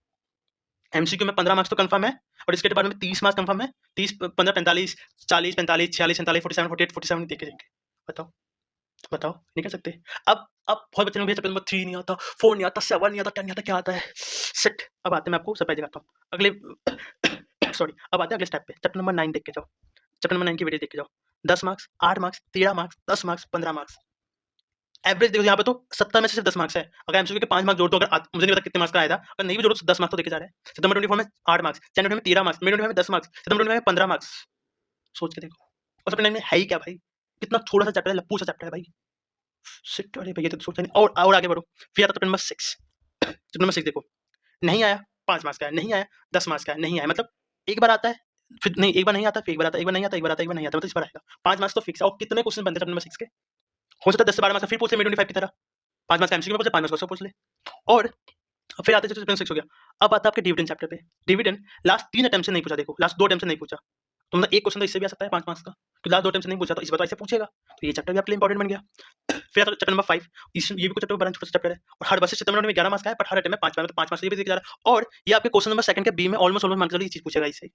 एमसीक्यू में 15 मार्क्स तो कंफर्म है, और इसके बाद में 30 मार्क्स कंफर्म है, 30 15 45 40 45 46 47 47 48 47 देखे जाएंगे। बताओ बताओ, नहीं कर सकते। अब बहुत बच्चे लोग चैप्टर नंबर 3 नहीं आता, 4 नहीं आता, 7 नहीं आता, 10 नहीं आता, क्या आता है शिट। अब आते हैं, मैं आपको सरप्राइज दिखाता हूँ अगले सॉरी, अब आते हैं अगले स्टेप पे। चैप्टर नंबर 9 देख के जाओ, चैप्टर नंबर 9 की वीडियो देख के जाओ। 10 marks 8 marks 13 marks 10 marks 15 marks, average देखो यहाँ पे तो 70 में से सिर्फ 10 मार्क्स है। अगर एमसीक्यू के 5 मार्क्स जोड़ दो, अगर मुझे नहीं पता कितने मार्क्स का आया था, अगर नहीं भी जोड़ो तो 10 मार्क्स तो देखे जा रहे हैं। सितंबर 24 में 8 मार्क्स, जनवरी में 13 मार्क्स, मई में 10 मार्क्स, सितंबर में 15 मार्क्स, सोच के देखो। और चैप्टर 9 में है ही क्या भाई, कितना थोड़ा सा चैप्टर है, लप्पू सा चैप्टर है भाई। शिट, अरे भैया तो सोचा नहीं। और आगे बढ़ो, फिर आता चैप्टर नंबर 6। चैप्टर नंबर 6 देखो, नहीं आया 5 मार्क्स का है, नहीं आया 10 मार्क्स का है, नहीं आया मतलब एक बार आता है, फिर नहीं, एक बार नहीं आता, फिर एक बार आता है, एक बार नहीं आता, एक बार आता है, एक बार नहीं आता, मतलब इस बार आएगा। 5 मार्क्स तो फिक्स है, और कितने क्वेश्चन बनते हैं चैप्टर नंबर 6 के, हो सकता है 10 से 12 मार्क्स फिर पूछ ले, मिड 25 की तरह 5 मार्क्स का एमसीक्यू में पूछ ले, 5 मार्क्स का पूछ ले। और फिर आते चैप्टर 6 हो गया। अब आता है आपके डिविडेंड चैप्टर पे। डिविडेंड लास्ट 3 अटेम्प्ट से नहीं पूछा, देखो लास्ट 2 अटेम्प्ट से नहीं पूछा। तो मतलब एक क्वेश्चन तो इससे भी आ सकता है 5 मार्क्स का, तो लास्ट 2 अटेम्प्ट से नहीं पूछा तो इस बार तो ऐसे पूछेगा, तो ये चैप्टर भी आपके लिए इंपॉर्टेंट बन गया। फिर आता है चैप्टर नंबर 5, ये भी कुछ चैप्टर बड़ा छोटा चैप्टर है और हर वर्ष चैप्टर में 11 मार्क्स का है, बट हर अटेम्प्ट में 5 मार्क्स, तो 5 मार्क्स ये भी दिख जा रहा है। और ये आपके क्वेश्चन नंबर 2 के बी में ऑलमोस्ट मान के चलो ये चीज पूछेगा इससे।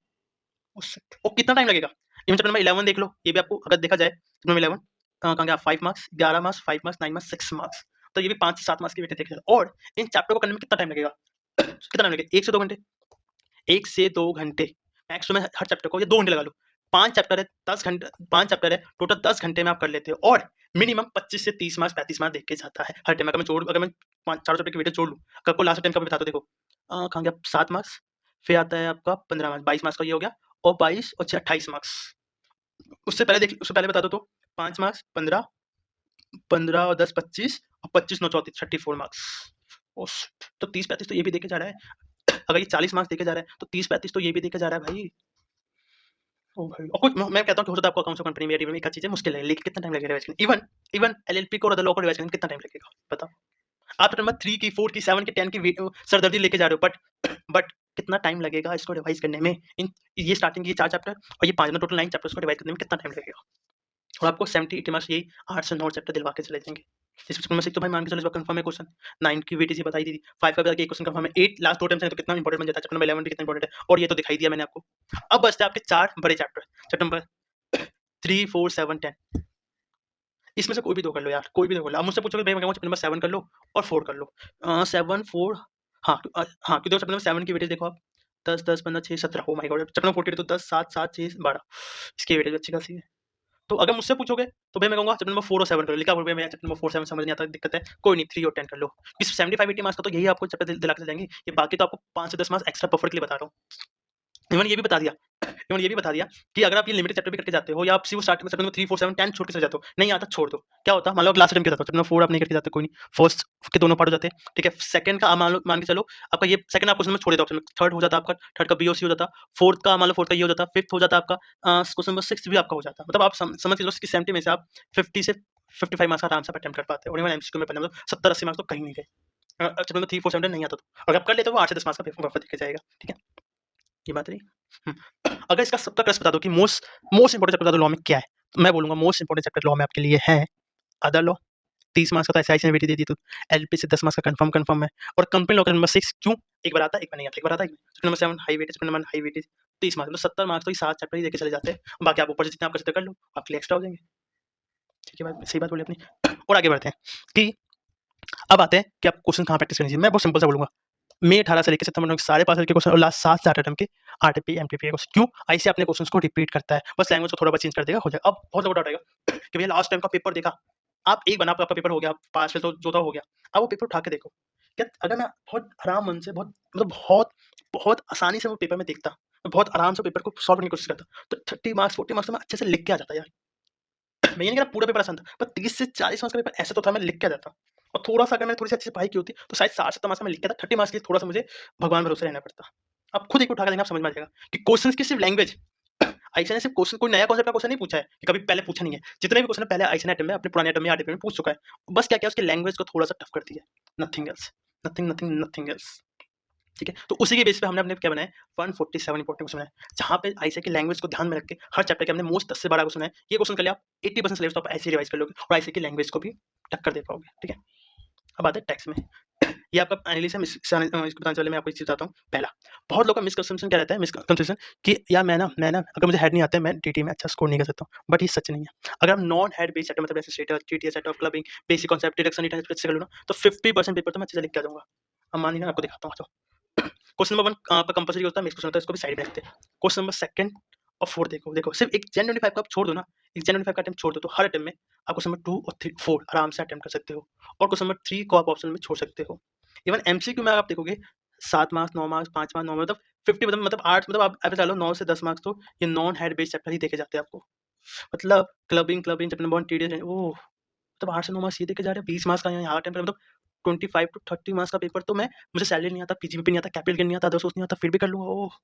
और कितना टाइम लगेगा? इवन चैप्टर नंबर 11 देख लो, ये भी आपको अगर देखा जाए चैप्टर नंबर 11 कहाँ गया, 5 marks, 11 marks, 5 marks, 9 marks, 6 marks, तो ये भी 5 से 7 मार्क्स के वेटेज देखे। और इन चैप्टर को करने में कितना टाइम लगेगा? कितना टाइम लगेगा? 1 से 2 घंटे, 1 से 2 घंटे मैक्स में हर चैप्टर को, या 2 घंटे लगा लो। 5 चैप्टर है, 10 घंटे, 5 चैप्टर है, टोटल 10 घंटे में आप कर लेते हो। और मिनिमम 25 से 30 मार्क्स, 35 मार्क्स देख के जाता है हर टाइम। अगर मैं 4 चैप्टर की वेटेज जोड़ लूँ, कल को लास्ट टाइम का भी बता दो, देखो कहाँ गया, 7 मार्क्स, फिर आता है आपका 15 मार्क्स, 22 मार्क्स का ये हो गया, और 22 और 6 28 मार्क्स। उससे पहले बता दो तो 5 मार्क्स, 15, 15 और 10 25, और 25 9 34 34 मार्क्स। तो 30 35 तो ये भी देके जा रहा है। अगर ये 40 मार्क्स देके जा रहा है तो 30 35 तो ये भी देके जा रहा है भाई। ओ भाई, और कुछ मैं कहता हूँ कि हो सकता है आपको अकाउंट्स कंपनी में एक आध चीजें मुश्किल है, लेकिन कितना टाइम लगेगा रिवाइज करने? इवन इवन एलएलपी को और अदर लॉ को रिवाइज करने में कितना टाइम लगेगा बताओ? आप नंबर 3 की 4 की 7 की 10 की सरदर्दी लेके जा रहे हो, बट कितना टाइम लगेगा इसको रिवाइज करने में? ये स्टार्टिंग की 4 चैप्टर और ये 5 टोटल 9 चैप्टर्स को रिवाइज करने में कितना टाइम लगेगा? और आपको 70-80 मार्क्स यही 8 से 9 चैप्टर दिलवा के चले जाएंगे। इसमें से तो भाई मान के चलो इस बार कंफर्म है क्वेश्चन। 9 की वेटेज बताई दी थी, 5 का भी एक क्वेश्चन कंफर्म है, 8 लास्ट 2 टाइम्स है तो कितना इंपॉर्टेंट बन जाता है। चैप्टर नंबर 11 भी कितना इंपॉर्टेंट है और ये तो दिखाई दिया मैंने आपको। अब बचते हैं आपके 4 बड़े चैप्टर, चैप्टर नंबर 3 4 7 10। इसमें से कोई भी 2 कर लो यार, कोई भी 2 कर लो। अब मुझसे पूछोगे भाई मैं कहूँगा चैप्टर नंबर 7 कर लो और 4 कर लो। 7 4, हाँ हाँ, क्योंकि चैप्टर नंबर 7 की वेटेज देखो आप, 10 10 15 6 17, ओह माय गॉड। चैप्टर नंबर 48 तो 10 7 7 6 12, इसकी वेटेज अच्छी खासी है। तो अगर मुझसे पूछोगे तो भाई मैं कहूँगा चैप्टर नंबर 4 और 7 कर लो। लिखा बोल भैया चैप्टर नंबर 4 7 समझ नहीं आता, दिक्कत है, कोई नहीं 3 और 10 कर लो। इस 75-80 मार्क्स का तो यही आपको चैप्टर दिला के जाएंगे। ये बाकी तो आपको 5 से 10 मार्क्स एक्स्ट्रा बफर के लिए बता रहा हूँ। इवन ये भी बता दिया, कि अगर आप ये लिमिटेड चैप्टर भी करके जाते हो या आप सिर्फ स्टार्टिंग में चैप्टर नंबर 3 4 7 10 छोड़ के चले जाते हो, नहीं आता छोड़ दो। क्या होता है, मान लो लास्ट टाइम क्या था, चैप्टर नंबर 4 आप नहीं करके जाते, कोई नहीं, फर्स्ट के दोनों पार्ट हो जाते, ठीक है। सेकंड का मान के चलो आपका ये सेकंड आप क्वेश्चन में छोड़ देते ऑप्शन में, थर्ड हो जाता आपका, थर्ड का बीओसी हो जाता, फोर्थ का मान लो फोर्थ का ये हो जाता, फिफ्थ हो जाता आपका, क्वेश्चन नंबर 6 भी आपका हो जाता। मतलब आप समझ लो कि 70 में से आप 50 से 55 मार्क्स आराम से अटेम्प्ट कर पाते हो। और इवन एमसीक्यू में पढ़ने मतलब 70 80 मार्क्स तो कहीं नहीं गए। चैप्टर नंबर 3 4 7 नहीं आता तो अगर आप कर लेते हो वो 8 से 10 मार्क्स का बफर देके जाएगा, ठीक है। ये बात रही। अगर इसका सबका क्रक्स बता दो कि मोस्ट इंपोर्टेंट चैप्टर बता दो लॉ में क्या है, तो मैं बोलूंगा मोस्ट इंपोर्टेंट चैप्टर लॉ में आपके लिए है अदर लॉ। 30 मार्क्स का तो एसआईसी ने वेटेज दे दी, तो एलपी से 10 मार्क्स का कंफर्म है। और कंपनी लॉ का नंबर 6 क्यों एक बार आता है, एक बार नहीं आता, एक बार आता है। Chapter number 7 high weightage, chapter number high weightage 30 marks, मतलब 70 मार्क्स तो ये 7 चैप्टर ही देके चले जाते हैं। बाकी आप ऊपर से जितने आप कर सकते कर लो, आपके लिए एक्स्ट्रा हो जाएंगे। ठीक है, बात सही बात बोली अपनी। और आगे बढ़ते हैं कि अब आते हैं कि आप क्वेश्चन कहाँ प्रैक्टिस करनी चाहिए। मैं बहुत सिंपल सा बोलूंगा, मई 18 से लेकर सितंबर तक सारे 5 के क्वेश्चन और लास्ट 7 से 8 अटेम्प्ट के आरटीपी एमटीपी के क्वेश्चन। क्यों आईसी अपने क्वेश्चंस को रिपीट करता है, बस लैंग्वेज को थोड़ा बहुत चेंज कर देगा, हो जाएगा। अब बहुत लोग डाउट आएगा कि भैया लास्ट टाइम का पेपर देखा, आप एक बना आपका पेपर हो गया, पास में तो जो था हो गया। अब वो पेपर उठा के देखो, क्या अगर मैं बहुत आराम मन से बहुत मतलब बहुत आसानी से वो पेपर में देखता, मैं बहुत आराम से पेपर को सॉल्व करने की कोशिश करता, तो 30 मार्क्स 40 मार्क्स में अच्छे से लिख के आ जाता यार। मैं ये नहीं कह रहा पूरा पेपर आसान था, पर 30 से 40 मार्क्स का पेपर ऐसा तो था मैं लिख के आ जाता। और थोड़ा-सा अगर मैंने थोड़ी-सी अच्छे से पढ़ाई की होती तो शायद 60-70 मार्क्स में लिख के आता, 30 मार्क्स के लिए थोड़ा-सा मुझे भगवान भरोसे रहना पड़ता। आप खुद एक उठा के देखेंगे, आप समझ में आ जाएगा कि क्वेश्चंस की सिर्फ लैंग्वेज, आईसीआई ने सिर्फ क्वेश्चन कोई नया कॉन्सेप्ट का क्वेश्चन नहीं पूछा है कि कभी पहले पूछा नहीं है। जितने भी क्वेश्चन पहले आईसीआई ने अटेम्प्ट में अपने पुराने अटेम्प्ट में आरटीपी में पूछ चुका है, बस क्या किया उसकी लैंग्वेज को थोड़ा-सा टफ कर दिया, नथिंग एल्स, नथिंग एल्स। ठीक है, तो उसी के बेस पे हमने अपने क्या बनाया 147 इंपॉर्टेंट क्वेश्चन बनाए, जहाँ पे आईसीआई की लैंग्वेज को ध्यान में रख के हर चैप्टर के हमने मोस्ट 10 से 12 क्वेश्चन है। ये क्वेश्चन कर लिया आप 80% सिलेबस तो आप ऐसे ही रिवाइज कर लोगे और आईसीआई की लैंग्वेज को भी टक्कर दे पाओगे। ठीक है, अब आते हैं टैक्स में। ये आपका एनालिसिस है, इसको बताने से पहले मैं आपको एक चीज बताता हूँ। पहला, बहुत लोग का मिसकंसेप्शन क्या रहता है, मिसकंसेप्शन कि यार मैं ना अगर मुझे हेड नहीं आता है मैं डीटी में अच्छा स्कोर नहीं कर सकता हूँ, बट ये सच नहीं है। अगर हम नॉन हेड बेस्ड सेट मतलब जैसे status TTS set of clubbing basic concept deduction return से कर लो ना, तो 50% पेपर तो मैं अच्छे से लिख के आ जाऊंगा। अब मान लीजिए आपको दिखाता हूँ। क्वेश्चन नंबर 1 आपका कंपल्सरी होता है, मिक्स क्वेश्चन होता है, इसको भी साइड में रखते हैं। क्वेश्चन नंबर 2 और 4 देखो सिर्फ एक जन 25 का आप छोड़ दो ना, एक जन 25 का अटेम्प्ट छोड़ दो, तो हर अटेम्प्ट में आप क्वेश्चन नंबर 2 और 4 आराम से अटेम्प्ट कर सकते हो, और क्वेश्चन नंबर 3 को आप ऑप्शन में छोड़ सकते हो। इवन एमसीक्यू में आप देखोगे 7 मार्क्स 9 मार्क्स 5 मार्क्स 9 मतलब 50 मतलब 8 मतलब आप ऐसे चलो 9 से 10 मार्क्स तो ये नॉन हेड बेस्ड चैप्टर ही देखे जाते हैं आपको। मतलब क्लबिंग चैप्टर नंबर 1 टीडीएस ओह मतलब 8 से 9 मार्क्स ये देके जा रहे हैं, 20 मार्क्स का यहाँ अटेम्प्ट मतलब 25 टू 30 मार्क्स का पेपर तो मैं मुझे सैलरी नहीं आता, पीजीबीपी नहीं आता, कैपिटल गेन नहीं आता, अदर सोर्स नहीं आता, फिर भी कर लूँगा। ओह!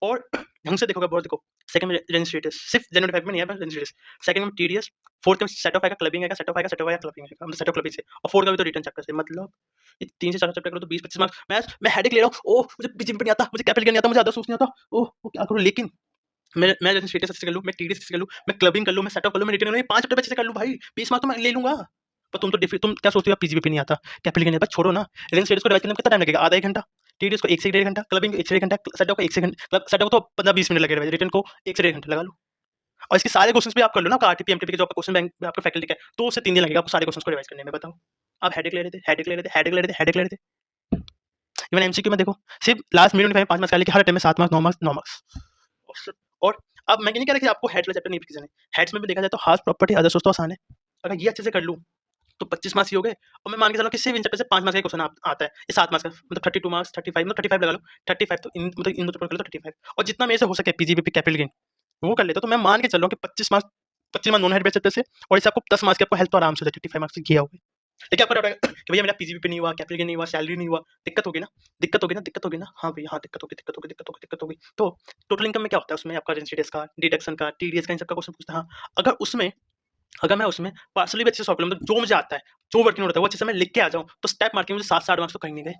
और ढंग से देखोगे बहुत देखो, सेकंड में रेजिस्ट्रेटस सिर्फ जनवरी 5 में नहीं है बस रेजिस्ट्रेटस, सेकंड में टीडीएस, फोर्थ में सेट ऑफ आएगा, क्लबिंग आएगा, सेट ऑफ आएगा, सेट ऑफ आएगा, क्लबिंग आएगा, मतलब सेट ऑफ क्लबिंग से, और फोर्थ का भी तो रिटर्न चैप्टर से, मतलब ये 3 से 4 चैप्टर करो तो 20-25 मार्क्स। मैं हेडेक ले रहा हूँ, ओह मुझे पीजीपी नहीं आता, मुझे कैपिटल नहीं आता, मुझे ज्यादा सोच नहीं आता, ओह वो क्या करूँ, लेकिन मैं जैसे स्टेटस अच्छे कर लूँ, मैं टीडीएस अच्छे कर लूँ, मैं क्लबिंग कर लूँ, मैं सेट ऑफ कर लूँ, मैं रिटर्न कर लूँ, ये 5 चैप्टर अच्छे से कर लूँ भाई, 20 मार्क्स तो मैं ले लूंगा। पर तुम क्या सोचते हो, पीजीबी नहीं आता, कैपिटल नहीं आता, छोड़ो ना। रिटर्न स्टेटस को रिवाइज करने में कितना टाइम लगेगा, आधा 1 घंटा, टीडीएस को 1 से 1.5 घंटा, क्लबिंग को 1 से 1 घंटा, सेट ऑफ को 1 से घंटा, सेट ऑफ को तो 15-20 मिनट लगेगा, रिटर्न को 1 से 1.5 घंटा लगा लो। और इसके सारे क्वेश्चंस भी आप कर लो ना, आपका आरटीपी एमटीपी के जो आपका क्वेश्चन बैंक में आपका फैकल्टी का है, 2 से 3 दिन लगेगा आपको सारे क्वेश्चंस को रिवाइज करने में, बताओ। आप हेडेक ले रहे थे, हेडेक ले रहे थे, हेडेक ले रहे थे, हेडेक ले रहे थे। इवन एमसीक्यू में देखो, सिर्फ लास्ट मिनट में 5 मार्क्स का, लेकिन हर अटेम्प्ट में 7 मार्क्स, 9 मार्क्स, 9 मार्क्स। और अब मैं ये नहीं कह रहा कि आपको हेड वाला चैप्टर नहीं किसी ने, हेड्स में भी देखा जाए तो हाउस प्रॉपर्टी अदर सोर्स तो आसान है, अगर ये अच्छे से कर लूँ तो 25 मार्क्स ही हो गए। और मैं मान के चलो कि सिर्फ इन चैप्टर से 5 मार्क्स का क्वेश्चन आता है, ये 7 मार्क्स का, मतलब 32 मार्क्स, 35 मतलब 35 लगा लो, 35 तो इन मतलब इन दो चैप्टर कर लो तो 35, और जितना मेरे से हो सके पीजीबीपी कैपिटल गेन वो कर लेता, तो मैं मान के चल रहा हूँ कि 25 marks, 25 marks non head based chapter से, और इससे आपको 10 मार्क्स की आपको हेल्थ तो आराम से 35 मार्क्स किया होगा। लेकिन आपको डाउट आएगा कि भैया मेरा पीजीबीपी नहीं हुआ, कैपिटल गेन नहीं हुआ, सैलरी नहीं हुआ, दिक्कत होगी ना, दिक्कत होगी ना, दिक्कत होगी ना, हाँ भैया हाँ दिक्कत होगी, दिक्कत होगी, दिक्कत होगी, दिक्कत होगी। तो टोटल इनकम में क्या होता है, उसमें आपका रेंसिडेंस का, डिडक्शन का, टीडीएस का, इन सबका क्वेश्चन पूछता है। हाँ, अगर मैं उसमें पार्सली भी अच्छे से सॉल्व कर लूँ, मतलब जो मुझे आता है, जो वर्किंग होता है वो अच्छे से मैं लिख के आ जाऊँ, तो स्टेप मार्किंग मुझे 7 से 8 मार्क्स तो कहीं नहीं गए।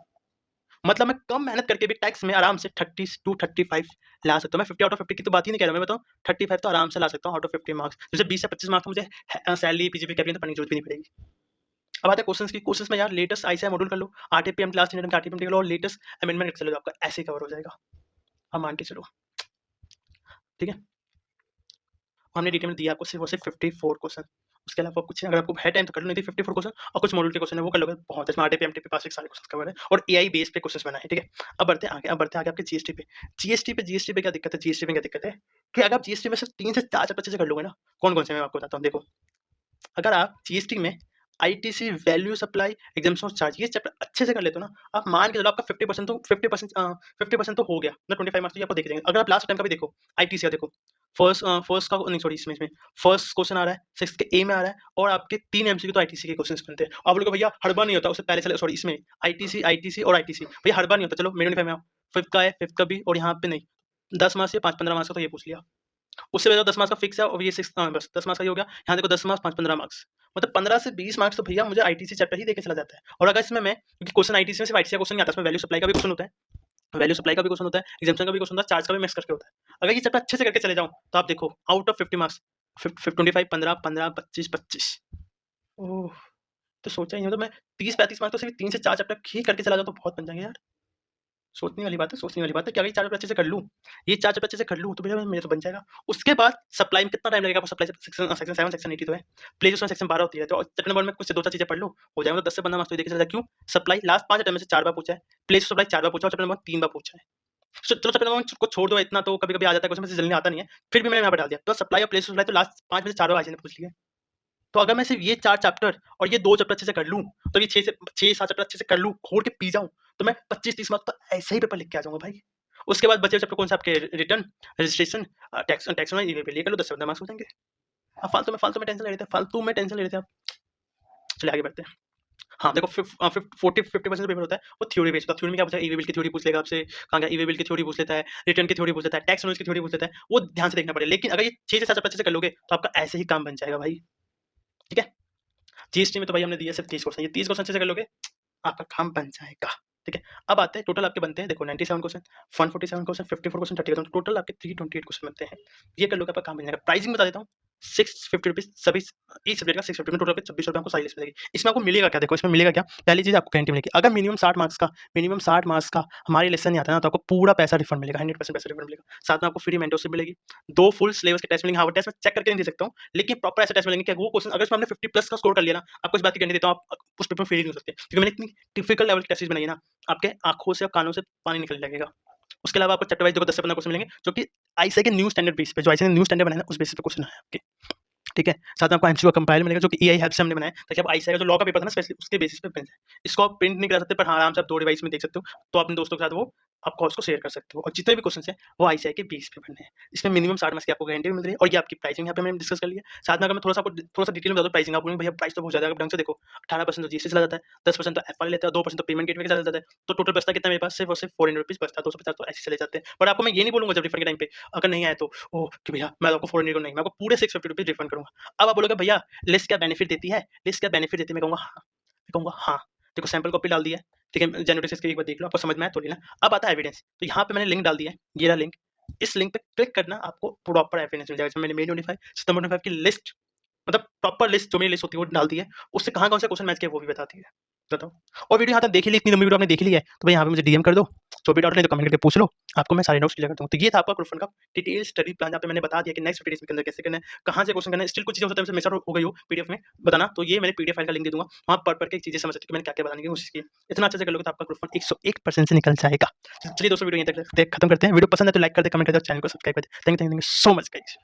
मतलब मैं कम मेहनत करके भी टैक्स में आराम से 30 टू 35 ला सकता हूँ। मैं 50 आउट ऑफ 50 की तो बात ही नहीं कर रहा, मैं बताऊँ 35 तो आराम से ला सकता हूँ आउट ऑफ 50 मार्क्स। जैसे 20 से 25 मार्क्स तो मुझे सैलरी पीजीपी कैपिटल पढ़ने की जरूरत भी नहीं पड़ेगी। अब आते हैं क्वेश्चंस की, क्वेश्चंस में यार लेटेस्ट आईसीआई मॉड्यूल कर लो, आरटीपीएम लास्ट यूनिट का आरटीपीएम कर लो, और लेटेस्ट अमेंडमेंट चलो, आपका ऐसे ही कवर हो जाएगा, अब मान के चलो, ठीक है। हमने डिटेल में दिया आपको सिर्फ और सिर्फ 54 क्वेश्चन, उसके अलावा कुछ नहीं। अगर आपको है टाइम तो कर लो, नहीं तो 54 क्वेश्चन और कुछ मॉड्यूल के क्वेश्चन है वो कर लोगे, बहुत इसमें आरटीपी एमटीपी पास सारे क्वेश्चन कवर है, और एआई बेस पे क्वेश्चन बनाए, ठीक है। अब बढ़ते हैं आगे, आपके जीएसटी पे क्या दिक्कत है, जीएसटी में क्या दिक्कत है कि अगर आप जीएसटी में सिर्फ 3 से 4 चैप्टर अच्छे से कर लोगे ना, कौन-कौन से मैं आपको बताता हूँ, देखो। अगर आप जीएसटी में ITC, value supply, exemption charge ये चैप्टर अच्छे से कर लेते हो ना, आप मान के चलो आपका 50% तो 50% तो हो गया ना, 25 मार्क्स तो ये आपको देख लेंगे। अगर आप लास्ट टाइम का भी देखो, आईटीसी का देखो, फर्स्ट का नहीं सॉरी, इसमें फर्स्ट क्वेश्चन आ रहा है, 6 के ए में आ रहा है, और आपके 3 एमसीक्यू तो आईटीसी के क्वेश्चंस बनते हैं। आप लोगों को भैया हर बार नहीं होता, उससे पहले चले सॉरी इसमें आईटीसी आईटीसी और आईटीसी भैया हर बार नहीं होता, चलो मेरे 25 में आओ, 5th का है, 5th का भी, और यहाँ पे नहीं 10 मार्क्स या 5-15 मार्क्स का तो ये पूछ लिया, उससे पहले 10 मार्क्स का फिक्स है, और ये 6 बस 10 मार्क्स का ही हो गया। यहाँ देखो 10 मार्क्स 5-15 मार्क्स, मतलब 15 से 20 मार्क्स तो भैया मुझे आईटीसी चैप्टर ही देके चला जाता है। और अगर इसमें मैं, क्योंकि क्वेश्चन आईटीसी में सिर्फ आईटीसी का क्वेश्चन नहीं आता, इसमें वैल्यू सप्लाई का भी क्वेश्चन होता है, वैल्यू सप्लाई का भी क्वेश्चन होता है, एग्जाम्पशन का भी क्वेश्चन होता है, चार्ज का भी मिक्स करके होता है। अगर ये चैप्टर अच्छे से करके चले जाऊँ तो आप देखो आउट ऑफ 50 मार्क्स 25 15 15 25 25, ओह! तो सोचा ही नहीं, तो मैं 30-35 मार्क्स तो सिर्फ 3 से 4 चैप्टर ही करके चला जाऊँ तो बहुत बन जाएंगे यार। सोचने वाली बात है, सोचने वाली बात है कि अगर ये 4 चैप्टर अच्छे से कर लूँ, ये 4 चैप्टर अच्छे से कर लूँ, तो भैया मेरा तो बन जाएगा। उसके बाद सप्लाई में कितना टाइम लगेगा आपको, सप्लाई सेक्शन 7 सेक्शन 80 तो है, प्लेस उसमें सेक्शन 12 होती है, तो चैप्टर नंबर में कुछ से 2-4 चीज़ें पढ़ लो, हो जाएगा, तो 10 से 15 मार्क्स तो देखे चला जाए। क्यों? सप्लाई लास्ट 5 अटेम्प्ट में से 4 बार पूछा है, प्लेस सप्लाई 4 बार पूछा, और चैप्टर नंबर 3 बार पूछा है। चलो चैप्टर नंबर को छोड़ दो, इतना तो कभी-कभी आ जाता है क्वेश्चन, वैसे जल्दी आता नहीं है, फिर भी मैंने यहाँ पे डाल दिया। तो सप्लाई और प्लेस सप्लाई तो लास्ट 5 में से 4 बार आईजी ने पूछ लिया है। तो अगर मैं सिर्फ ये 4 चैप्टर और ये 2 चैप्टर अच्छे से कर लूँ, तो ये 6-7 चैप्टर अच्छे से कर लूँ, घोड़ के पी जाऊँ, तो मैं 25-30 मार्क्स तो ऐसे ही पेपर लिख के आ जाऊँगा भाई। उसके बाद बचे चैप्टर कौन से आपके, रिटर्न, रजिस्ट्रेशन, टैक्स में ये ले लो, 10 से 15 मार्क्स हो जाएंगे। अब फालतू में टेंशन ले रहे थे, आप। चलिए आगे बढ़ते हैं। हाँ, देखो 40% पेपर होता है वो थ्योरी बेस्ड होता है। थ्योरी में क्या पूछा है, ई-वे बिल की थ्योरी पूछ लेगा आपसे, कहाँ गया, ई-वे बिल की थ्योरी पूछ लेता है, रिटर्न की थ्योरी पूछ लेता है, टैक्स नॉलेज की थ्योरी पूछ लेता है, वो ध्यान से देखना पड़ेगा। लेकिन अगर ये 6 से 7 चैप्टर अच्छे से कर लोगे तो आपका ऐसे ही काम बन जाएगा भाई, ठीक है। जीएसटी में तो भाई हमने दिया सिर्फ 30 क्वेश्चन, ये 30 क्वेश्चन अच्छे से कर लोगे आपका काम बन जाएगा, ठीक है। अब आते हैं टोटल आपके बनते हैं, देखो 97 question, 147 question, 54 question, 30 question, total आपके 328 क्वेश्चन बनते हैं। ये कर लोगे आपका काम बन जाएगा। प्राइसिंग बता देता हूँ, 650 रुपीज़ सभी, एक सब्जेक्ट का 650 में, टोटल पे 26 रुपये आपको सारी लिस्ट मिलेगी। इसमें आपको मिलेगा क्या, देखो इसमें मिलेगा क्या, पहली चीज़ आपको गारंटी मिलेगी, अगर मिनिमम 60 मार्क्स का हमारे लेसन नहीं आता ना, तो आपको पूरा पैसा रिफंड मिलेगा, 100% पैसा रिफंड मिलेगा। साथ में आपको फ्री मेंटरशिप मिलेगी, 2 फुल सिलेबस के टेस्ट मिलेंगे। हाँ, वो टेस्ट में चेक करके नहीं दे सकता हूँ, लेकिन प्रॉपर ऐसे टेस्ट मिलेंगे कि वो क्वेश्चन अगर इसमें हमने 50 प्लस का स्कोर कर लिया ना, आपको इस बात की गारंटी देता हूँ आप उस पेपर में फेल ही नहीं हो सकते, क्योंकि मैंने इतनी डिफिकल्ट लेवल की टेस्ट बनाई है ना, आपके आँखों से और कानों से पानी निकलने लगेगा। उसके अलावा आपको चैप्टर वाइज देखो 10 से 15 क्वेश्चन मिलेंगे, जो कि आईसीएआई के न्यू स्टैंडर्ड बेस पे, जो आईसीएआई ने न्यू स्टैंडर्ड बनाया ना, उस बेसिस पे क्वेश्चन है आपके, ठीक है। साथ में आपको एमसीक्यू का कंपाइलर मिलेगा, जो कि एआई हेल्प से हमने बनाया, ताकि आप आईसीएआई का जो लॉ का पेपर था ना, स्पेशली उसके बेसिस पे बन जाए। इसको आप प्रिंट नहीं करा सकते, पर हाँ आराम से आप 2 डिवाइस में देख सकते हो, तो अपने दोस्तों के साथ वो आप उसको शेयर कर सकते हो। और जितने भी क्वेश्चन हैं वो आईसीआई के बेस पे बनने हैं। इसमें मिनिमम 60 मार्क्स की आपको गारंटी भी मिल रही है और ये आपकी प्राइसिंग यहाँ पे मैंने डिस्कस कर लिया। साथ में अगर मैं थोड़ा सा डिटेल में बता दूँ प्राइसिंग, आप बोलेंगे भैया प्राइस तो बहुत ज़्यादा है, ढंग से देखो 18% तो जीएसटी चला जाता है, 10% तो एफ वाले लेते हैं, 2% तो पेमेंट गेटवे का चला जाता है, तो टोटल बचता कितना मेरे पास सिर्फ और सिर्फ 400 रुपीज़ बचता है, 250 तो ऐसे चले जाते हैं। बट आपको मैं ये नहीं बोलूँगा जब रिफंड के टाइम पे अगर नहीं आए तो ओह कि भैया मैं आपको 400 को नहीं, मैं आपको पूरे 650 रुपीज़ रिफंड करूँगा। अब आप बोलोगे भैया लिस्ट क्या बेनिफिट देती है? लिस्ट क्या बेनिफिट देती है? मैं कहूँगा हाँ। देखो सैंपल कॉपी डाल दी है, ठीक है, जेन26 की एक बार देख लो, आपको समझ में आया तो लेना। अब आता है एविडेंस, तो यहाँ पे मैंने लिंक डाल दिया है, ये रहा लिंक। इस लिंक पे क्लिक करना, आपको प्रॉपर एविडेंस मिल जाएगा। इसमें मैंने मे 25 सितंबर 25 की लिस्ट, मतलब प्रॉपर लिस्ट जो मेरी लिस्ट होती है वो डाल दी है, उससे कहाँ-कहाँ से क्वेश्चन मैच किए वो भी बताती है। बताओ। और वीडियो यहाँ तक देख ही ली, इतनी लंबी वीडियो आपने देख ली है, तो भाई यहाँ पे मुझे डीएम कर दो, जो भी डाउट नहीं तो कमेंट करके पूछ लो, आपको मैं सारे नोट्स क्लियर करता हूँ। तो ये था आपका ग्रुप वन का डिटेल स्टडी प्लान, जहाँ पे मैंने बता दिया कि नेक्स्ट 50 डेज़ के अंदर कैसे करना है, कहाँ से क्वेश्चन करना है। स्टिल कुछ चीज़ें हो सकता है मिस आउट हो गई हो पीडीएफ में बताना, तो ये मैंने पीडीएफ फाइल का लिंक दे दूँगा, वहाँ पढ़ के चीज़ें समझ सकते हो कि मैंने क्या-क्या बताने की कोशिश की है। इतना अच्छे से कर लोगे तो आपका ग्रुप वन 101% से निकल जाएगा। चलिए दोस्तों वीडियो यहीं तक खत्म करते हैं। वीडियो पसंद है तो लाइक कर दें, कमेंट कर दें और चैनल को सब्सक्राइब कर दें। Thank you so much guys.